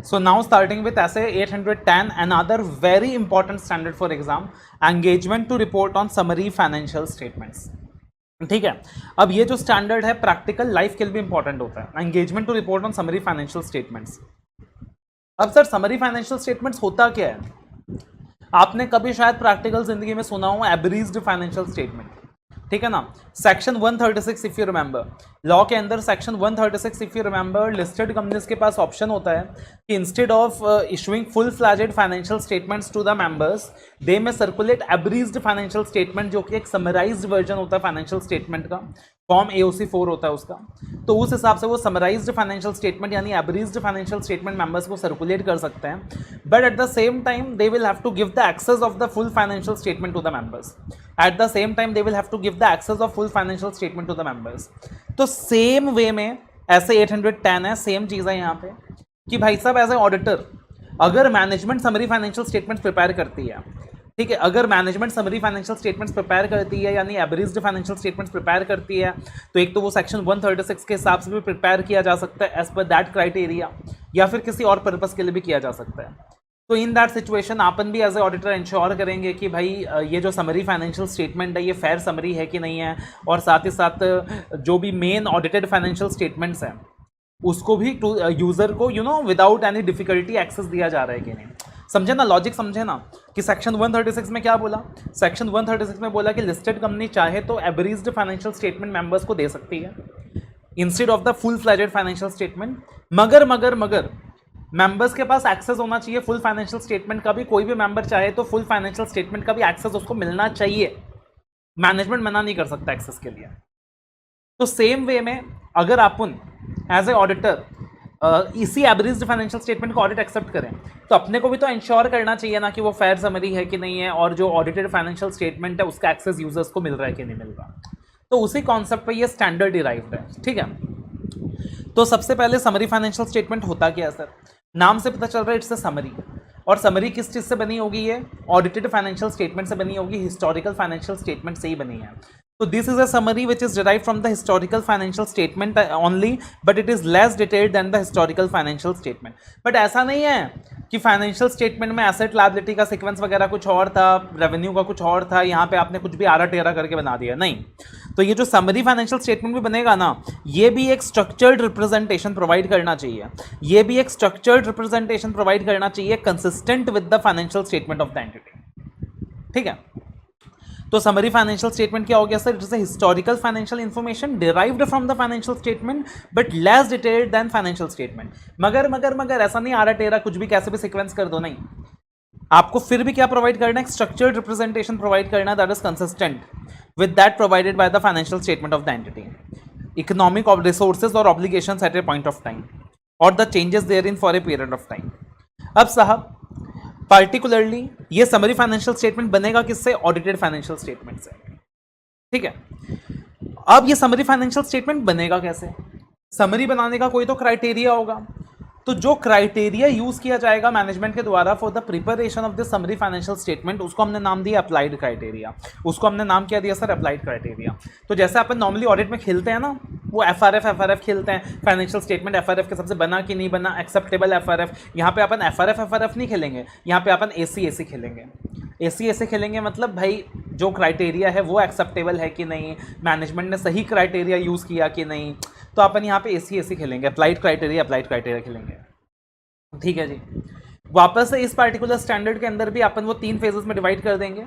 So now starting with essay 810, another very important standard for exam, engagement to report on summary financial statements. ठीक है, अब ये जो standard है practical life के लिए भी इंपॉर्टेंट होता है, engagement to report on summary financial statements. अब सर समरी फाइनेंशियल स्टेटमेंट्स होता क्या है? आपने कभी शायद प्रैक्टिकल जिंदगी में सुना हो एब्रीज्ड फाइनेंशियल स्टेटमेंट, ठीक है ना। Section 136 if you remember, law के अंदर section 136 if you remember, listed companies के पास ऑप्शन होता है कि instead of issuing full fledged financial statements to the members, they may circulate abridged financial statement, जो कि एक समराइज्ड वर्जन होता है फाइनेंशियल स्टेटमेंट का, फॉर्म AOC 4 होता है उसका। तो उस हिसाब से वो समराइज्ड फाइनेंशियल स्टेटमेंट यानी एब्रीज्ड फाइनेंशियल स्टेटमेंट मेंबर्स को सर्कुलेट कर सकते हैं, but at the same time they will have to give the access of the full financial statement to the members. At the same time they will have to give the access of full financial statement to the members. तो same way में ऐसे 810 है, same चीज़ है यहाँ पे कि भाई साहब एज ए ऑडिटर अगर management summary financial statements prepare करती है, ठीक है, अगर management summary financial statements prepare करती है यानी एवरेज्ड फाइनेंशियल स्टेटमेंट्स प्रिपेयर करती है, तो एक तो वो सेक्शन 136 के हिसाब से भी प्रिपेयर किया जा सकता है एज पर दैट क्राइटेरिया, या फिर किसी और पर्पस के लिए भी किया जा सकता है। तो इन दैट सिचुएशन अपन भी एज ए ऑडिटर इंश्योर करेंगे कि भाई ये जो समरी फाइनेंशियल स्टेटमेंट है ये फेयर समरी है कि नहीं है, और साथ ही साथ जो भी मेन ऑडिटेड फाइनेंशियल स्टेटमेंट्स हैं उसको भी यूज़र को विदाउट एनी डिफिकल्टी एक्सेस दिया जा रहा है कि नहीं। समझे ना, लॉजिक समझे ना कि सेक्शन 136 में क्या बोला? सेक्शन 136 में बोला कि लिस्टेड कंपनी चाहे तो एवरेज्ड फाइनेंशियल स्टेटमेंट मेंबर्स को दे सकती है instead of the full fledged financial statement, मगर मेंबर्स के पास एक्सेस होना चाहिए फुल फाइनेंशियल स्टेटमेंट का भी। कोई भी मेंबर चाहे तो फुल फाइनेंशियल स्टेटमेंट का भी एक्सेस उसको मिलना चाहिए, मैनेजमेंट मना नहीं कर सकता एक्सेस के लिए। तो सेम वे में अगर अपन एज ए ऑडिटर इसी एवरेज्ड फाइनेंशियल स्टेटमेंट को ऑडिट एक्सेप्ट करें, तो अपने को भी तो इंश्योर करना चाहिए ना कि वो फेयर समरी है कि नहीं है, और जो ऑडिटेड फाइनेंशियल स्टेटमेंट है उसका एक्सेस यूजर्स को मिल रहा है कि नहीं मिल रहा। तो उसी कॉन्सेप्ट पे ये स्टैंडर्ड डिराइव्ड है, ठीक है। तो सबसे पहले समरी फाइनेंशियल स्टेटमेंट होता क्या है सर? नाम से पता चल रहा है इट्स अ समरी, और समरी किस चीज़ से बनी होगी? ये ऑडिटेड फाइनेंशियल स्टेटमेंट से बनी होगी, हिस्टोरिकल फाइनेंशियल स्टेटमेंट से ही बनी है। So this is a summary which is derived from the historical financial statement only, but it is less detailed than the historical financial statement. But ऐसा नहीं है कि फाइनेंशियल स्टेटमेंट में एसेट लायबिलिटी का sequence वगैरह कुछ और था, रेवेन्यू का कुछ और था, यहाँ पे आपने कुछ भी आरा टेरा करके बना दिया, नहीं। तो ये जो समरी फाइनेंशियल स्टेटमेंट भी बनेगा ना, ये भी एक स्ट्रक्चर्ड रिप्रेजेंटेशन प्रोवाइड करना चाहिए, ये भी एक स्ट्रक्चर्ड रिप्रेजेंटेशन प्रोवाइड करना चाहिए consistent with the financial statement of the entity, ठीक है। तो समरी फाइनेंशियल स्टेटमेंट क्या हो गया sir? It is a historical financial information derived from the financial statement but less detailed than financial statement. मगर ऐसा नहीं आरा टेरा कुछ भी कैसे भी सीक्वेंस कर दो, नहीं। आपको फिर भी क्या प्रोवाइड करना है? स्ट्रक्चर्ड रिप्रेजेंटेशन प्रोवाइड करना that is consistent with that provided by the financial statement of the entity, economic of resources और obligations at a point of time और the changes therein for a period of time. अब साहब particularly ये summary financial statement बनेगा किससे? Audited financial statement से, ठीक है। अब ये समरी फाइनेंशियल स्टेटमेंट बनेगा कैसे? समरी बनाने का कोई तो क्राइटेरिया होगा, तो जो क्राइटेरिया यूज किया जाएगा मैनेजमेंट के द्वारा for the preparation of the summary financial statement, उसको हमने नाम दिया अप्लाइड क्राइटेरिया। उसको हमने नाम क्या दिया सर? Applied criteria. तो जैसे अपन नॉर्मली ऑडिट में खेलते हैं ना, वो FRF खेलते हैं, फाइनेंशियल स्टेटमेंट FRF के सबसे बना कि नहीं बना, एक्सेप्टेबल FRF। यहाँ पे अपन FRF नहीं खेलेंगे, यहाँ पे अपन AC खेलेंगे। AC खेलेंगे मतलब भाई जो क्राइटेरिया है वो एक्सेप्टेबल है कि नहीं, मैनेजमेंट ने सही क्राइटेरिया यूज़ किया कि नहीं, तो अपन यहाँ पे AC खेलेंगे, अप्लाइड क्राइटेरिया खेलेंगे, ठीक है जी। वापस से इस पार्टिकुलर स्टैंडर्ड के अंदर भी अपन वो 3 फेजेस में डिवाइड कर देंगे,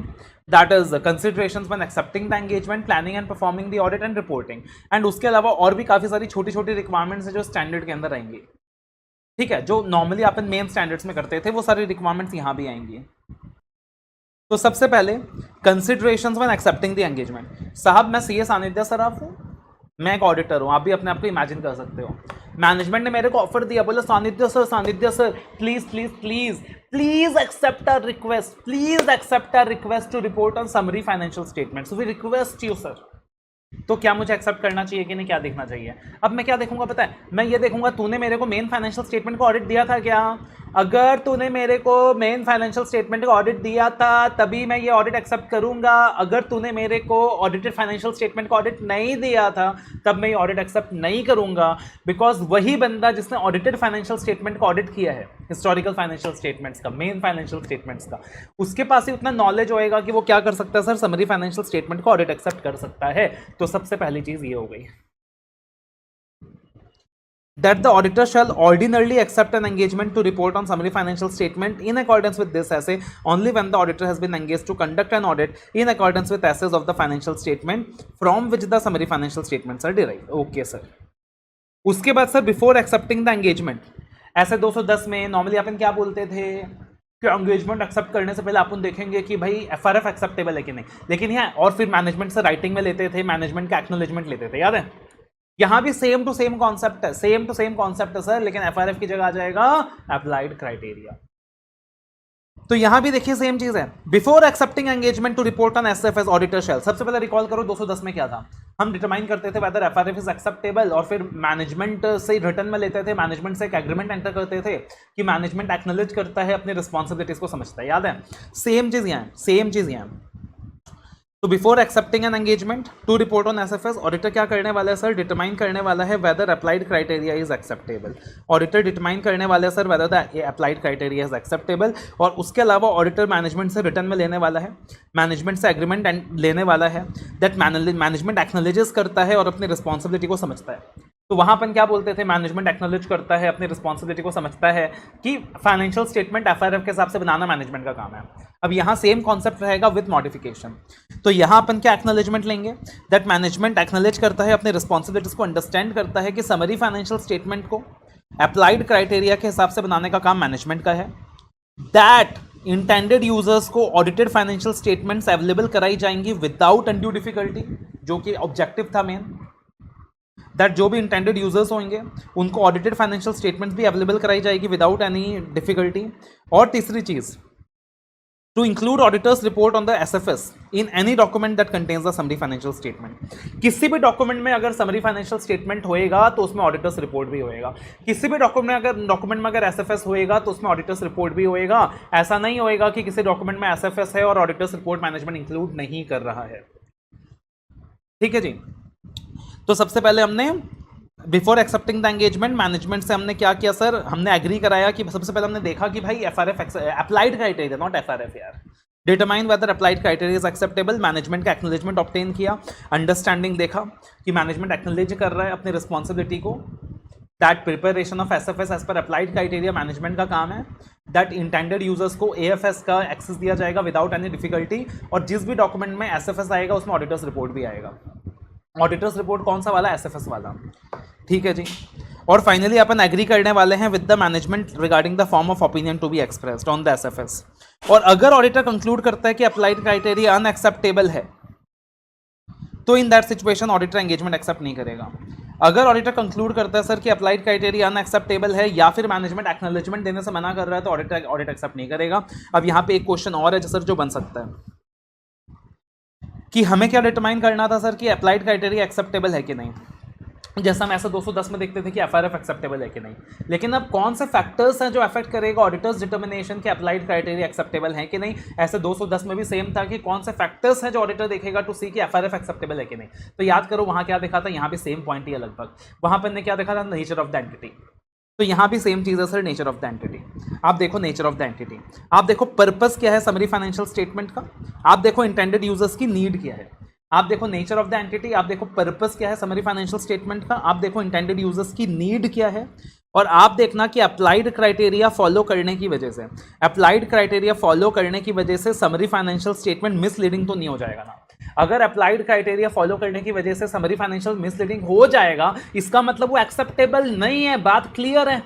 that is considerations when accepting the engagement, planning and performing the audit and reporting, and उसके अलावा और भी काफ़ी सारी छोटी छोटी रिक्वायरमेंट्स है जो स्टैंडर्ड के अंदर आएंगी, ठीक है। जो नॉर्मली अपन मेन स्टैंडर्ड्स में करते थे वो सारी रिक्वायरमेंट्स यहाँ भी आएंगी। तो सबसे पहले considerations when accepting the engagement. साहब मैं CS सानिध्य सराफ हूँ, मैं एक ऑडिटर हूँ, आप भी अपने आप को इमेजिन कर सकते हो। मैनेजमेंट ने मेरे को ऑफर दिया, बोला Sannidhya sir please accept our request to report on summary financial statements, we request you sir. तो क्या मुझे एक्सेप्ट करना चाहिए कि नहीं, क्या देखना चाहिए? अब मैं क्या देखूंगा पता है? मैं ये देखूंगा तूने मेरे को मेन फाइनेंशियल स्टेटमेंट को ऑडिट दिया था क्या, अगर तूने मेरे को मेन फाइनेंशियल स्टेटमेंट का ऑडिट दिया था तभी मैं ये ऑडिट एक्सेप्ट करूंगा, अगर तूने मेरे को ऑडिटेड फाइनेंशियल स्टेटमेंट का ऑडिट नहीं दिया था तब मैं ये ऑडिट एक्सेप्ट नहीं करूंगा, बिकॉज वही बंदा जिसने ऑडिटेड फाइनेंशियल स्टेटमेंट का ऑडिट किया है, हिस्टोरिकल फाइनेंशियल स्टेटमेंट्स का, मेन फाइनेंशियल स्टेटमेंट्स का, उसके पास ही उतना नॉलेज होएगा कि वो क्या कर सकता है सर, समरी फाइनेंशियल स्टेटमेंट का ऑडिट एक्सेप्ट कर सकता है। तो सबसे पहली चीज ये हो गई that the auditor shall ordinarily accept an engagement to report on summary financial statement in accordance with this essay only when the auditor has been engaged to conduct an audit in accordance with essays of the financial statement from which the summary financial statements are derived. Okay sir. उसके बाद sir before accepting the engagement, ऐसे 210 में normally अपन क्या बोलते थे कि engagement accept करने से पहले अपन देखेंगे कि भाई एफआरएफ एक्सेप्टेबल है कि नहीं, लेकिन यहाँ और फिर मैनेजमेंट से राइटिंग में लेते थे, मैनेजमेंट का एक्नॉलेजमेंट लेते थे, याद है? यहां भी सेम टू सेम कॉन्सेप्ट है, सेम टू सेम कॉन्सेप्ट है सर, लेकिन एफआरएफ की जगह आ जाएगा अप्लाइड क्राइटेरिया। तो यहां भी देखिए सेम चीज है, before accepting engagement to report on SFS auditor shall. सबसे पहले रिकॉल करो 210 में क्या था, हम डिटरमाइन करते थे वेदर एफआरएफ इज एक्सेप्टेबल और फिर मैनेजमेंट से रिटर्न में लेते थे, मैनेजमेंट से एक एग्रीमेंट एंटर करते थे कि मैनेजमेंट एक्नॉलेज करता है, अपनी रिस्पॉन्सिबिलिटीज को समझता है, याद है? सेम चीज यहां, सेम चीज यहां। तो before accepting an engagement to report on SFS, auditor क्या करने वाला है सर, डिटरमाइन करने वाला है whether applied criteria is acceptable. Auditor determine करने वाला है sir whether the applied criteria is acceptable, और उसके अलावा ऑडिटर मैनेजमेंट से रिटर्न में लेने वाला है, मैनेजमेंट से एग्रीमेंट लेने वाला है, दैट मैनेजमेंट एक्नॉलेजेस करता है और अपनी रिस्पॉन्सिबिलिटी को समझता है। तो वहां अपन क्या बोलते थे, मैनेजमेंट एक्नॉलेज करता है, अपनी रिस्पॉन्सिबिलिटी को समझता है कि फाइनेंशियल स्टेटमेंट एफआरएफ के हिसाब से बनाना मैनेजमेंट का काम है। अब यहाँ सेम कॉन्सेप्ट रहेगा विद मॉडिफिकेशन। तो यहाँ अपन क्या एक्नॉलेजमेंट लेंगे, दैट मैनेजमेंट एक्नॉलेज करता है, अपनी रिस्पॉन्सिबिलिटीज को अंडरस्टैंड करता है कि समरी फाइनेंशियल स्टेटमेंट को अप्लाइड क्राइटेरिया के हिसाब से बनाने का काम मैनेजमेंट का है, दैट इंटेंडेड यूजर्स को ऑडिटेड फाइनेंशियल स्टेटमेंट्स अवेलेबल कराई जाएंगी विदाउट अनड्यू डिफिकल्टी, जो कि ऑब्जेक्टिव था मेन, दैट जो भी इंटेंडेड यूजर्स होंगे उनको ऑडिटेड फाइनेंशियल स्टेटमेंट्स भी अवेलेबल कराई जाएगी विदाउट एनी डिफिकल्टी। और तीसरी चीज, to include auditor's report on the SFS in any document that contains the summary financial statement. किसी भी डॉक्यूमेंट में अगर समरी फाइनेंशियल स्टेटमेंट होएगा तो उसमें ऑडिटर्स रिपोर्ट भी होएगा, किसी भी डॉक्यूमेंट में अगर एसएफएस होएगा तो उसमें ऑडिटर्स रिपोर्ट भी होएगा। ऐसा नहीं होएगा कि किसी डॉक्यूमेंट में एसएफएस है और ऑडिटर्स रिपोर्ट मैनेजमेंट इंक्लूड नहीं कर रहा है। ठीक है जी। तो सबसे पहले हमने before accepting the engagement management से हमने क्या किया सर, हमने एग्री कराया कि सबसे पहले हमने देखा कि भाई FRF applied criteria, not FRF यार, determine whether applied criteria is acceptable, management का एक्नॉलेजमेंट ऑब्टेन किया, अंडरस्टैंडिंग देखा कि मैनेजमेंट एक्नॉलेज कर रहा है अपनी रिस्पॉन्सिबिलिटी को, that preparation of SFS as per applied criteria management का काम है, दैट इंटेंडेड यूजर्स को एएफएस का एक्सेस दिया जाएगा विदाउट एनी डिफिकल्टी, और जिस भी डॉक्यूमेंट में एसएफएस आएगा उसमें ऑडिटर्स रिपोर्ट भी आएगा। ऑडिटर्स रिपोर्ट कौन सा वाला, एसएफएस वाला। ठीक है जी। और फाइनली अपन एग्री करने वाले हैं with the management regarding the form of opinion to be expressed on the SFS. और अगर ऑडिटर कंक्लूड करता है कि अप्लाइड क्राइटेरिया अनएक्सेप्टेबल है तो in that situation auditor engagement accept नहीं करेगा। अगर ऑडिटर कंक्लूड करता है सर कि अप्लाइड क्राइटेरिया अनएक्सेप्टेबल है या फिर मैनेजमेंट एक्नॉलेजमेंट देने से मना कर रहा है तो ऑडिट एक्सेप्ट नहीं करेगा। अब यहाँ पे एक क्वेश्चन और है सर जो बन सकता है कि हमें क्या डिटरमाइन करना था सर कि अप्लाइड क्राइटेरिया एक्सेप्टेबल है कि नहीं। जैसा हम ऐसा 210 में देखते थे कि एफआरएफ एक्सेप्टेबल है कि नहीं, लेकिन अब कौन से फैक्टर्स हैं जो अफेक्ट करेगा ऑडिटर्स डिटर्मिनेशन कि अप्लाइड क्राइटेरिया एक्सेप्टेबल है कि नहीं। ऐसे 210 में भी सेम था कि कौन से फैक्टर्स हैं जो ऑडिटर देखेगा टू सी कि एफआरएफ एक्सेप्टेबल है कि नहीं। तो याद करो वहां क्या देखा था, यहाँ भी सेम पॉइंट ही है लगभग। वहां पर ने क्या देखा था, नेचर ऑफ द एंटिटी। तो यहाँ भी सेम चीज़ है sir, nature of the entity. आप देखो नेचर ऑफ द एंटिटी, आप देखो पर्पस क्या है समरी फाइनेंशियल स्टेटमेंट का, आप देखो इंटेंडेड यूजर्स की नीड क्या है, आप देखो नेचर ऑफ द एंटिटी, आप देखो पर्पस क्या है समरी फाइनेंशियल स्टेटमेंट का, आप देखो इंटेंडेड यूजर्स की नीड क्या है, और आप देखना कि अप्लाइड क्राइटेरिया फॉलो करने की वजह से, अप्लाइड क्राइटेरिया फॉलो करने की वजह से समरी फाइनेंशियल स्टेटमेंट मिसलीडिंग तो नहीं हो जाएगा ना। अगर अप्लाइड क्राइटेरिया फॉलो करने की वजह से समरी फाइनेंशियल मिसलीडिंग हो जाएगा इसका मतलब वो एक्सेप्टेबल नहीं है, बात क्लियर है।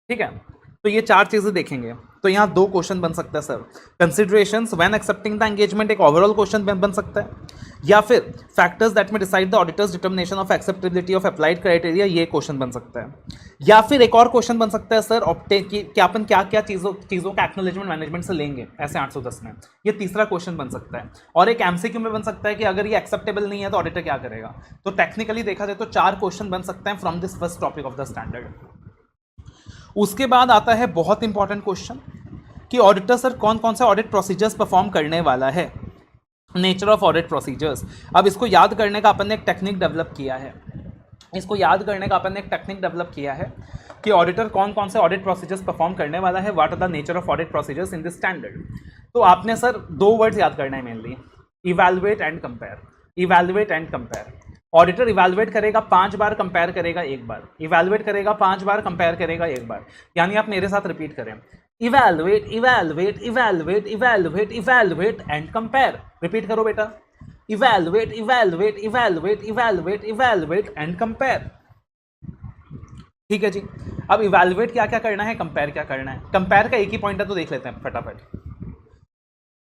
ठीक है, तो ये चार चीजें देखेंगे। तो यहाँ दो क्वेश्चन बन सकता है sir, considerations when accepting the engagement एक ओवरऑल क्वेश्चन बन सकता है, या फिर फैक्टर्स दैट में decide the auditors determination of acceptability of applied criteria, ये क्वेश्चन बन सकता है। या फिर एक और क्वेश्चन बन सकता है सर ऑप्टेन की क्या अपन क्या क्या चीज़ों का एक्नॉलेजमेंट मैनेजमेंट से लेंगे ऐसे 810 में, ये तीसरा क्वेश्चन बन सकता है। और एक एमसीक्यू में बन सकता है कि अगर ये एक्सेप्टेबल नहीं है तो ऑडिटर क्या करेगा। तो टेक्निकली देखा जाए तो चार क्वेश्चन बन सकते हैं from this first topic of the standard. उसके बाद आता है बहुत इंपॉर्टेंट क्वेश्चन कि ऑडिटर सर कौन कौन से ऑडिट प्रोसीजर्स परफॉर्म करने वाला है, नेचर ऑफ ऑडिट प्रोसीजर्स। अब इसको याद करने का अपन ने एक टेक्निक डेवलप किया है, कि ऑडिटर कौन कौन से ऑडिट प्रोसीजर्स परफॉर्म करने वाला है, what are the nature of audit procedures in this standard. तो आपने सर 2 वर्ड्स याद करना है mainly, evaluate and compare. Evaluate and compare, auditor evaluate करेगा 5 बार, कंपेयर करेगा 1 बार। इवैल्यूएट करेगा 5 बार, कंपेयर करेगा 1 बार। यानी आप मेरे साथ रिपीट करें, evaluate evaluate evaluate evaluate evaluate and compare. Repeat करो बेटा, evaluate evaluate evaluate evaluate evaluate and compare. ठीक है जी। अब इवैल्यूएट क्या क्या करना है, कंपेयर क्या करना है। कंपेयर का एक ही पॉइंट है तो देख लेते हैं फटाफट।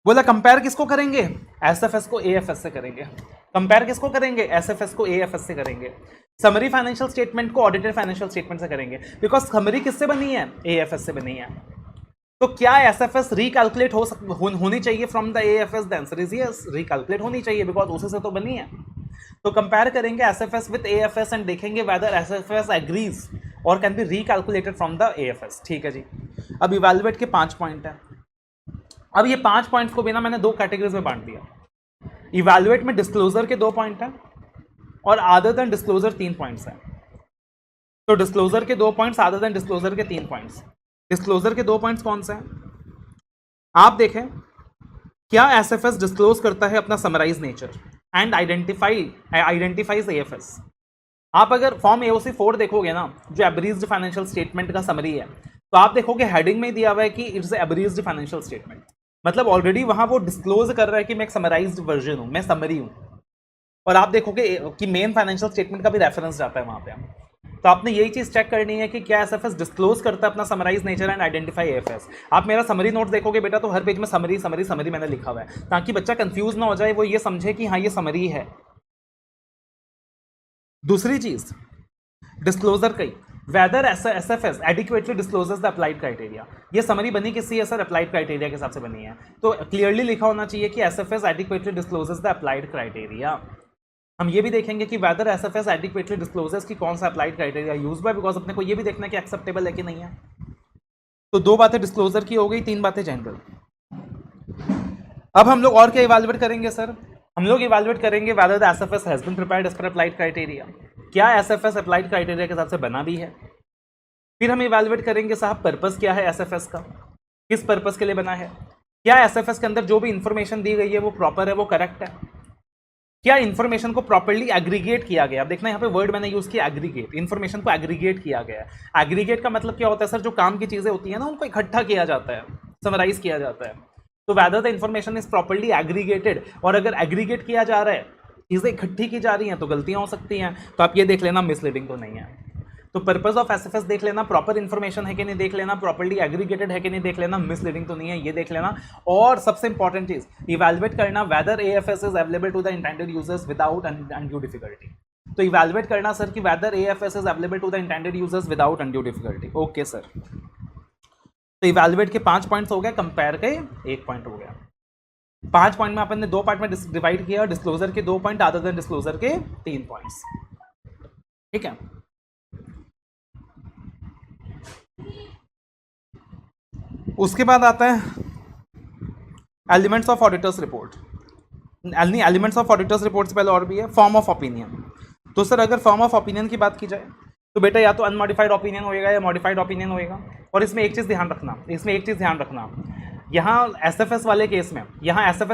बोला कंपेयर किसको करेंगे, एसएफएस को एएफएस से करेंगे। कंपेयर किसको करेंगे, एसएफएस को एएफएस से करेंगे। समरी फाइनेंशियल स्टेटमेंट को ऑडिटेड फाइनेंशियल स्टेटमेंट से करेंगे, बिकॉज समरी किससे बनी है, एएफएस से बनी है। तो क्या एसएफएस रिकैलकुलेट होनी चाहिए from the AFS, the answer is yes, recalculate होनी चाहिए बिकॉज उसी से तो बनी है। तो कंपेयर करेंगे एसएफएस विद एएफएस एंड देखेंगे वेदर एसएफएस एग्रीज और can be recalculated from the AFS. ठीक है जी। अब इवैल्यूएट के 5 पॉइंट है। अब ये 5 पॉइंट्स को भी ना मैंने 2 कैटेगरीज में बांट दिया। इवैल्यूएट में डिस्क्लोजर के 2 पॉइंट हैं और अदर देन डिस्क्लोजर 3 पॉइंट्स हैं। तो डिस्क्लोजर के 2 पॉइंट्स, अदर देन डिस्क्लोजर के 3 पॉइंट्स। डिस्क्लोजर के 2 पॉइंट्स कौन से हैं, आप देखें, क्या एसएफएस डिस्क्लोज करता है अपना summarize nature and identifies AFS. आप अगर फॉर्म एओसी 4 देखोगे ना, जो एब्रीज्ड फाइनेंशियल स्टेटमेंट का समरी है, तो आप देखोगे हेडिंग में दिया हुआ है कि इट्स एब्रीज्ड फाइनेंशियल स्टेटमेंट। मतलब ऑलरेडी वहां वो डिस्क्लोज कर रहा है कि मैं एक समराइज्ड वर्जन हूं, मैं समरी हूं। और आप देखोगे कि मेन फाइनेंशियल स्टेटमेंट का भी रेफरेंस जाता है वहां पे। तो आपने यही चीज चेक करनी है कि क्या एसएफएस डिस्क्लोज करता है अपना summarize nature and identify AFS. आप मेरा समरी नोट देखोगे बेटा, तो हर पेज में समरी समरी समरी मैंने लिखा हुआ है, ताकि बच्चा कंफ्यूज ना हो जाए, वो ये समझे कि हाँ ये समरी है। दूसरी चीज डिस्क्लोजर कई, whether SFS adequately discloses the applied criteria. ये समरी बनी किससे है सर, अप्लाइड क्राइटेरिया के हिसाब से बनी है। तो क्लियरली लिखा होना चाहिए कि SFS adequately discloses the applied criteria. हम ये भी देखेंगे कि वेदर एसएफएस एडिक्वेटली डिस्क्लोजेस की कौन सा अप्लाइड क्राइटेरिया यूज हुआ है, बिकॉज अपने को ये भी देखना है कि एक्सेप्टेबल है कि नहीं है। तो 2 बातें डिस्क्लोजर की हो गई, 3 बातें जनरल। अब हम लोग और क्या इवैल्यूएट करेंगे सर, हम लोग इवैल्यूएट करेंगे whether the SFS has been prepared as per applied criteria. क्या एसएफएस अप्लाइड क्राइटेरिया के हिसाब से बना भी है। फिर हम इवैल्यूएट करेंगे साहब पर्पस क्या है एसएफएस का, किस पर्पस के लिए बना है। क्या एसएफएस के अंदर जो भी इंफॉर्मेशन दी गई है वो प्रॉपर है, वो करेक्ट है। क्या इन्फॉर्मेशन को प्रॉपर्ली एग्रीगेट किया गया। अब देखना यहाँ पे वर्ड मैंने यूज किया एग्रीगेट, इन्फॉर्मेशन को एग्रीगेट किया गया है। एग्रीगेट का मतलब क्या होता है सर, जो काम की चीजें होती है ना उनको इकट्ठा किया जाता है, समराइज किया जाता है। तो whether the information is properly aggregated, और अगर एग्रीगेट किया जा रहा है, चीजें इकट्ठी की जा रही हैं, तो गलतियां हो सकती हैं। तो आप ये देख लेना मिसलीडिंग तो नहीं है। तो पर्पस ऑफ एसएफएस देख लेना, प्रॉपर इन्फॉर्मेशन है कि नहीं देख लेना, प्रॉपर्ली एग्रीगेटेड है कि नहीं देख लेना, मिसलीडिंग तो नहीं है ये देख लेना। और सबसे इंपॉर्टेंट चीज इवैल्यूएट करना whether AFS is available to the intended users without undue difficulty. तो इवैल्यूएट करना सर कि whether AFS is available to the intended users without undue difficulty. Okay sir. तो इवैल्यूएट के 5 पॉइंट्स हो गए, कंपेयर के 1 पॉइंट हो गया। 5 पॉइंट में अपन ने 2 पार्ट में डिवाइड किया, डिस्क्लोजर के 2 पॉइंट, अदर देन डिस्क्लोजर के 3 पॉइंट्स। ठीक है। उसके बाद आता है elements of auditor's report. Elements of auditor's report से पहले और भी है फॉर्म ऑफ ओपिनियन। तो सर अगर फॉर्म ऑफ ओपिनियन की बात की जाए तो बेटा या तो अनमॉडिफाइड ओपिनियन होएगा या मॉडिफाइड ओपिनियन होएगा। और इसमें एक चीज़ ध्यान रखना, यहाँ एसएफएस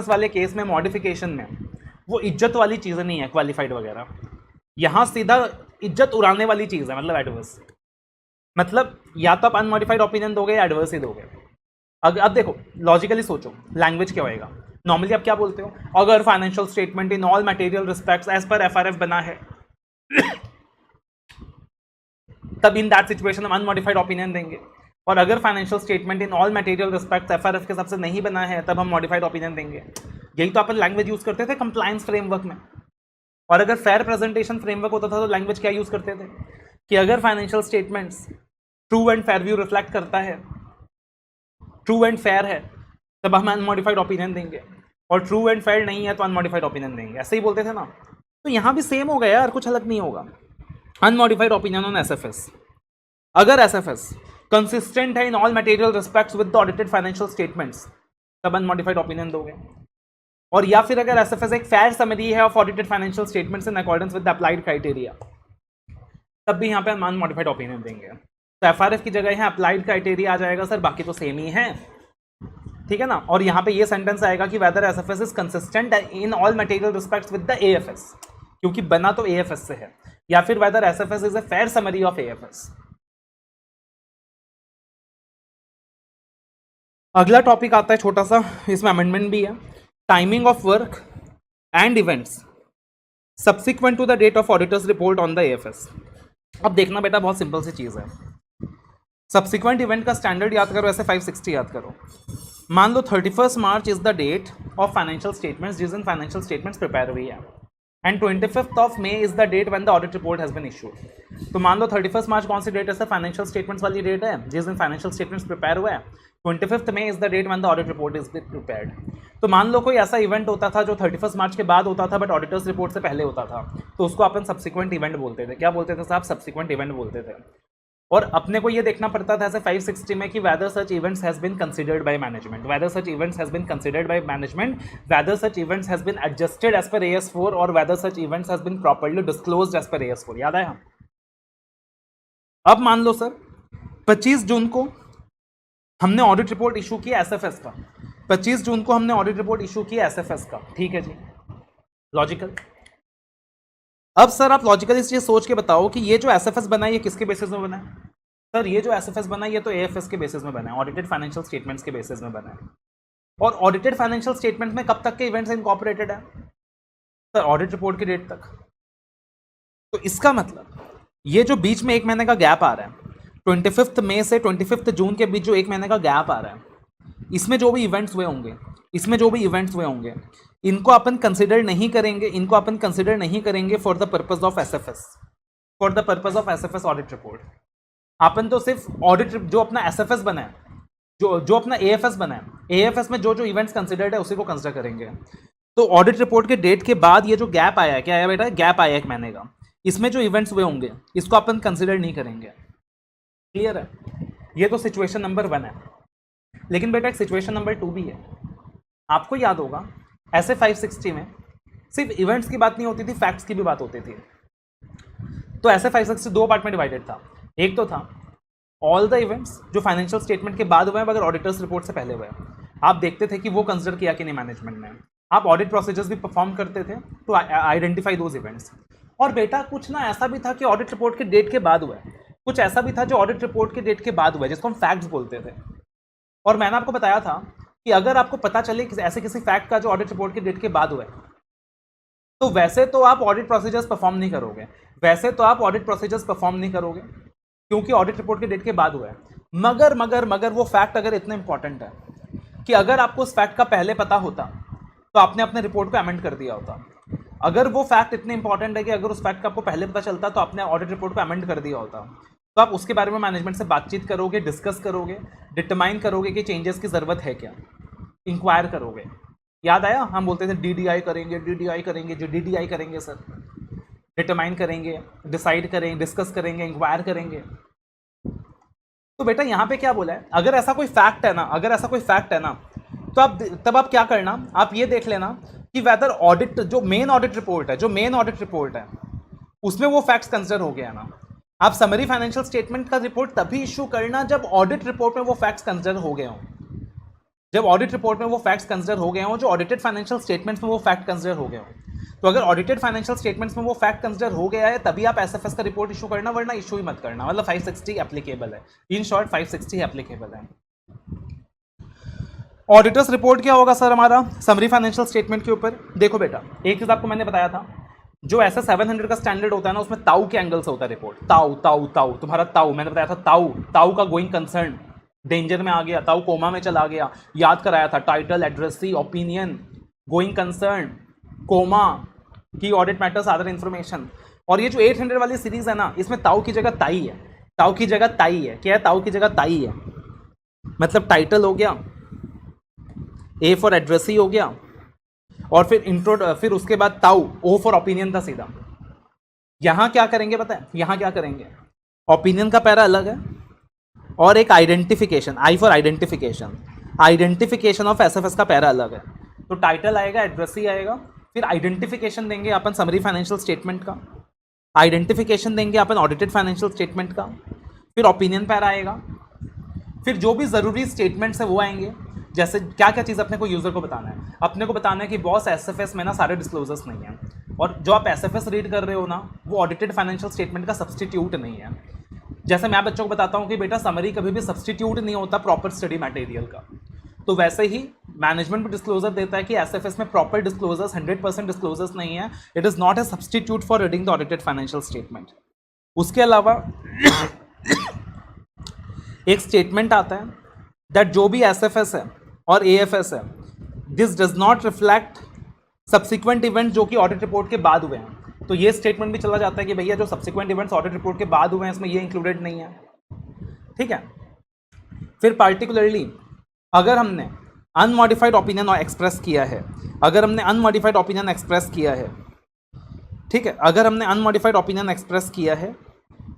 वाले केस में मॉडिफिकेशन में वो इज्जत वाली चीज़ें नहीं है, क्वालिफाइड वगैरह। यहाँ सीधा इज्जत उड़ाने वाली चीज़ है, मतलब एडवर्स। मतलब या तो आप अनमॉडिफाइड ओपिनियन दोगे या एडवर्स ही दोगे। अब देखो लॉजिकली सोचो, लैंग्वेज क्या होएगा। नॉर्मली आप क्या बोलते हो, अगर financial statement in all material respects as per FRF बना है तब इन दैट सिचुएशन हम अनमॉडिफाइड ओपिनियन देंगे। और अगर financial statement in all material respects FRF के हिसाब से नहीं बना है तब हम मॉडिफाइड ओपिनियन देंगे। यही तो अपन लैंग्वेज यूज करते थे कंप्लायंस फ्रेमवर्क में। और अगर फेयर प्रेजेंटेशन फ्रेमवर्क होता था तो लैंग्वेज क्या यूज करते थे कि अगर financial statements true and fair view reflect करता है, ट्रू एंड फेयर है, तब हम अनमॉडिफाइड ओपिनियन देंगे। और ट्रू एंड फेयर नहीं है तो अनमॉडिफाइड ओपिनियन देंगे। ऐसे ही बोलते थे ना। तो यहाँ भी सेम होगा यार, कुछ अलग नहीं होगा। Unmodified opinion on SFS. अगर एसएफएस कंसिस्टेंट है इन all material respects with the audited financial statements, तब अनमॉडिफाइड ओपिनियन दोगे। और या फिर अगर एसएफएस एक फेयर समरी है of audited financial statements in accordance with the applied criteria, तब भी यहाँ पे अनमॉडिफाइड ओपिनियन देंगे। तो एफआरएफ की जगह यहाँ अप्लाइड क्राइटेरिया आ जाएगा सर, बाकी तो सेम ही है, ठीक है ना। और यहाँ पे ये सेंटेंस आएगा कि whether SFS is consistent in all material respects with the AFS, क्योंकि बना तो एएफएस से है, या फिर whether SFS is a fair summary of AFS. अगला टॉपिक आता है छोटा सा, इसमें अमेंडमेंट भी है, timing of work and events subsequent to the date of auditor's report on the AFS. अब देखना बेटा बहुत सिंपल सी चीज़ है, सब्सिक्वेंट इवेंट का स्टैंडर्ड याद करो, ऐसे 560 याद करो। मान लो 31 March is the date of financial statements, जिस दिन फाइनेंशियल स्टेटमेंट्स प्रिपेयर हुई है, and 25th of May is the date when the audit report has been issued. तो मान लो 31 मार्च कौन सी डेट है सर, फाइनेंशियल स्टेटमेंट्स वाली डेट है, जिस दिन फाइनेंशियल स्टेटमेंट्स प्रिपेयर हुआ है। 25th May is the date when the audit report is been prepared. तो मान लो कोई ऐसा इवेंट होता था जो 31 मार्च के बाद होता था बट ऑडिटर्स रिपोर्ट से पहले होता था, तो उसको अपन सब्सिक्वेंट इवेंट बोलते थे। क्या बोलते थे साहब, सब्सिक्वेंट इवेंट बोलते थे। और अपने को ये देखना पड़ता था ऐसे 560 में कि whether such events has been considered by management, whether such events has been considered by management, whether such events has been adjusted as per AS4 और whether such events has been properly disclosed as per AS4। याद है? अब मान लो sir 25 जून को हमने audit report issue किया SFS का, 25 जून को हमने ऑडिट रिपोर्ट इशू किया एसएफएस का, ठीक है जी, लॉजिकल। अब सर आप लॉजिकल इस चीज सोच के बताओ कि ये जो एसएफएस बना है ये किसके बेसिस में बना है? सर ये जो एसएफएस बना है ये तो एएफएस के बेसिस में बना है, ऑडिटेड फाइनेंशियल स्टेटमेंट्स के बेसिस में बना है। और ऑडिटेड फाइनेंशियल स्टेटमेंट में कब तक के इवेंट्स इनकॉर्पोरेटेड है सर? ऑडिट रिपोर्ट की डेट तक। तो इसका मतलब ये जो बीच में एक महीने का गैप आ रहा है, 25 मई से 25 जून के बीच जो एक महीने का गैप आ रहा है, इसमें जो भी इवेंट्स हुए होंगे, इनको अपन कंसिडर नहीं करेंगे for the purpose of SFS audit report. अपन तो सिर्फ ऑडिट जो अपना एसएफएस बना है, जो अपना एएफएस बना है, एएफएस में जो इवेंट्स कंसिडर्ड है उसी को कंसिडर करेंगे। तो ऑडिट रिपोर्ट के डेट के बाद ये जो गैप आया है, क्या आया बेटा, गैप आया एक महीने का, इसमें जो इवेंट्स हुए होंगे इसको अपन कंसिडर नहीं करेंगे। क्लियर है? ये तो सिचुएशन नंबर 1 है। लेकिन बेटा एक सिचुएशन नंबर 2 भी है। आपको याद होगा ऐसे 560 में सिर्फ इवेंट्स की बात नहीं होती थी, फैक्ट्स की भी बात होती थी। तो ऐसे 560 दो पार्ट में डिवाइडेड था। एक तो था ऑल द इवेंट्स जो फाइनेंशियल स्टेटमेंट के बाद हुए हैं मगर ऑडिटर्स रिपोर्ट से पहले हुए हैं, आप देखते थे कि वो कंसिडर किया कि नहीं मैनेजमेंट ने। आप ऑडिट प्रोसीजर्स भी परफॉर्म करते थे टू आइडेंटिफाई दोज इवेंट्स। और बेटा कुछ ना ऐसा भी था कि ऑडिट रिपोर्ट के डेट के बाद हुआ है, कुछ ऐसा भी था जो ऑडिट रिपोर्ट के डेट के बाद हुआ है, जिसको हम फैक्ट्स बोलते थे। और मैंने आपको बताया था कि अगर आपको पता चले कि ऐसे किसी फैक्ट का जो ऑडिट रिपोर्ट के डेट के बाद हुआ है, तो वैसे तो आप ऑडिट प्रोसीजर्स परफॉर्म नहीं करोगे, क्योंकि ऑडिट रिपोर्ट के डेट के बाद हुआ है। मगर वो फैक्ट अगर इतना इंपॉर्टेंट है कि अगर आपको उस फैक्ट का पहले पता होता तो आपने अपने रिपोर्ट को अमेंड कर दिया होता। अगर वो फैक्ट इतने इंपॉर्टेंट है कि अगर उस फैक्ट का आपको पहले पता चलता तो आपने ऑडिट रिपोर्ट को अमेंड कर दिया होता। तो आप उसके बारे में मैनेजमेंट से बातचीत करोगे, डिस्कस करोगे, डिटरमाइन करोगे कि चेंजेस की ज़रूरत है क्या, इंक्वायर करोगे। याद आया? हम बोलते थे डीडीआई करेंगे, जो डीडीआई करेंगे सर, डिटरमाइन करेंगे, डिसाइड करेंगे, डिस्कस करेंगे, इंक्वायर करेंगे। तो बेटा यहाँ पे क्या बोला है, अगर ऐसा कोई फैक्ट है ना, तो तब आप क्या करना, आप ये देख लेना कि वेदर ऑडिट जो मेन ऑडिट रिपोर्ट है उसमें वो फैक्ट्स कंसिडर हो गया ना। आप समरी फाइनेंशियल स्टेटमेंट का रिपोर्ट तभी इशू करना जब ऑडिट रिपोर्ट में वो फैक्ट्स कंसिडर हो गए हों, जो ऑडिटेड फाइनेंशियल स्टेटमेंट्स में वो फैक्ट कंसिडर हो गए हों। तो अगर ऑडिटेड फाइनेंशियल स्टेटमेंट्स में वो फैक्ट कंसिडर हो गया है तभी आप एसएफएस का रिपोर्ट इशू करना, वरना इशू ही मत करना। मतलब 560 एप्लीकेबल है, इन शॉर्ट 560 एप्लीकेबल है। ऑडिटर्स रिपोर्ट क्या होगा सर हमारा समरी फाइनेंशियल स्टेटमेंट के ऊपर? देखो बेटा एक चीज आपको मैंने बताया था, जो ऐसा 700 का स्टैंडर्ड होता है ना, उसमें ताऊ के एंगल से होता है रिपोर्ट। ताऊ तुम्हारा ताऊ, मैंने बताया था ताऊ का गोइंग कंसर्न डेंजर में आ गया, ताऊ कोमा में चला गया, याद कराया था। Title, addressee, opinion, going concern, comma, key audit matters, other information. और ये जो 800 वाली सीरीज है ना, इसमें ताऊ की जगह ताई है। क्या है? ताऊ की जगह ताई है। मतलब टाइटल हो गया, ए फॉर एड्रेसी हो गया, और फिर उसके बाद ताऊ, ओ फॉर ओपिनियन था सीधा। यहां क्या करेंगे पता है? यहां क्या करेंगे, ओपिनियन का पैरा अलग है, और एक identification, I for identification, identification of SFS का पैरा अलग है। तो टाइटल आएगा, एड्रेस ही आएगा, फिर आइडेंटिफिकेशन देंगे अपन समरी फाइनेंशियल स्टेटमेंट का, आइडेंटिफिकेशन देंगे अपन ऑडिटेड फाइनेंशियल स्टेटमेंट का, फिर ओपिनियन पैरा आएगा, फिर जो भी ज़रूरी स्टेटमेंट्स है वो आएंगे। जैसे क्या क्या चीज़ अपने को यूज़र को बताना है, अपने को बताना है कि बॉस एसएफएस में ना सारे डिस्क्लोजर्स नहीं है, और जो आप एसएफएस रीड कर रहे हो ना वो ऑडिटेड फाइनेंशियल स्टेटमेंट का सब्सटीट्यूट नहीं है। जैसे मैं बच्चों को बताता हूँ कि बेटा समरी कभी भी सब्सटीट्यूट नहीं होता प्रॉपर स्टडी मटेरियल का, तो वैसे ही मैनेजमेंट भी डिस्क्लोजर देता है कि एसएफएस में प्रॉपर डिस्क्लोजर्स 100% डिस्क्लोजर्स नहीं है, it is not a substitute for reading the audited financial statement. उसके अलावा एक स्टेटमेंट आता है दैट जो भी एसएफएस है और एएफएस है, this does not reflect subsequent event जो कि ऑडिट रिपोर्ट के बाद हुए हैं। तो ये स्टेटमेंट भी चला जाता है कि भैया जो सब्सिक्वेंट इवेंट्स ऑडिट रिपोर्ट के बाद हुए हैं इसमें ये इंक्लूडेड नहीं है, ठीक है। फिर पार्टिकुलरली अगर हमने अनमॉडिफाइड ओपिनियन एक्सप्रेस किया है, अगर हमने अनमॉडिफाइड ओपिनियन एक्सप्रेस किया है, ठीक है, अगर हमने अनमॉडिफाइड ओपिनियन एक्सप्रेस किया है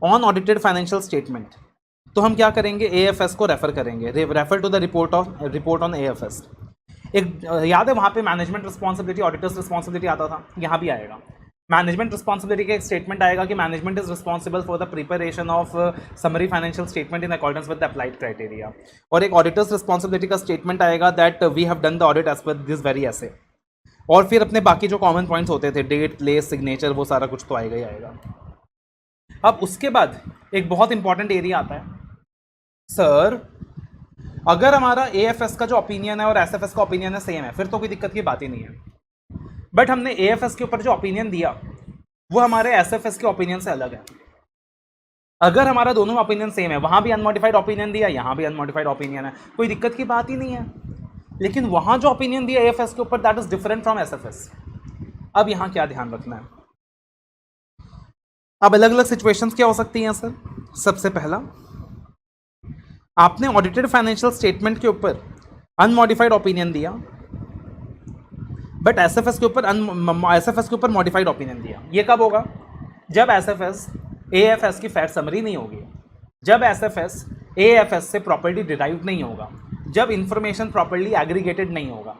ऑन ऑडिटेड फाइनेंशियल स्टेटमेंट, तो हम क्या करेंगे, एएफएस को रेफर करेंगे, refer to the report on AFS. एक याद है वहाँ पे मैनेजमेंट रिस्पॉन्सिबिलिटी, ऑडिटर्स रिस्पॉन्सिबिलिटी आता था, यहाँ भी आएगा मैनेजमेंट रिस्पॉन्सिबिलिटी का एक स्टेटमेंट आएगा कि management is responsible for the preparation of summary financial statement in accordance with the applied criteria. और एक ऑडिटर्स रिस्पॉन्सिबिलिटी का स्टेटमेंट आएगा that we have done the audit as per this very SA. और फिर अपने बाकी जो कॉमन पॉइंट्स होते थे, डेट, प्लेस, सिग्नेचर, वो सारा कुछ तो आएगा ही आएगा। अब उसके बाद एक बहुत इंपॉर्टेंट एरिया आता है, सर अगर हमारा एएफएस का जो ओपिनियन है और एसएफएस का ओपिनियन है सेम है, फिर तो कोई दिक्कत की बात ही नहीं है। बट हमने एएफएस के ऊपर जो ओपिनियन दिया वो हमारे एसएफएस के ओपिनियन से अलग है। अगर हमारा दोनों ओपिनियन सेम है, वहां भी अनमॉडिफाइड ओपिनियन दिया, यहां भी अनमॉडिफाइड ओपिनियन है, कोई दिक्कत की बात ही नहीं है। लेकिन वहां जो ओपिनियन दिया एएफएस के ऊपर that is different from SFS. अब यहां क्या ध्यान रखना है, अब अलग अलग सिचुएशंस क्या हो सकती हैं सर। सबसे पहला, आपने ऑडिटेड फाइनेंशियल स्टेटमेंट के ऊपर अनमॉडिफाइड ओपिनियन दिया, बट एसएफएस के ऊपर मॉडिफाइड ओपिनियन दिया। ये कब होगा, जब एसएफएस एएफएस की फेयर समरी नहीं होगी, जब एसएफएस एएफएस से प्रॉपर्ली डिराइव नहीं होगा, जब इंफॉर्मेशन प्रॉपर्ली एग्रीगेटेड नहीं होगा,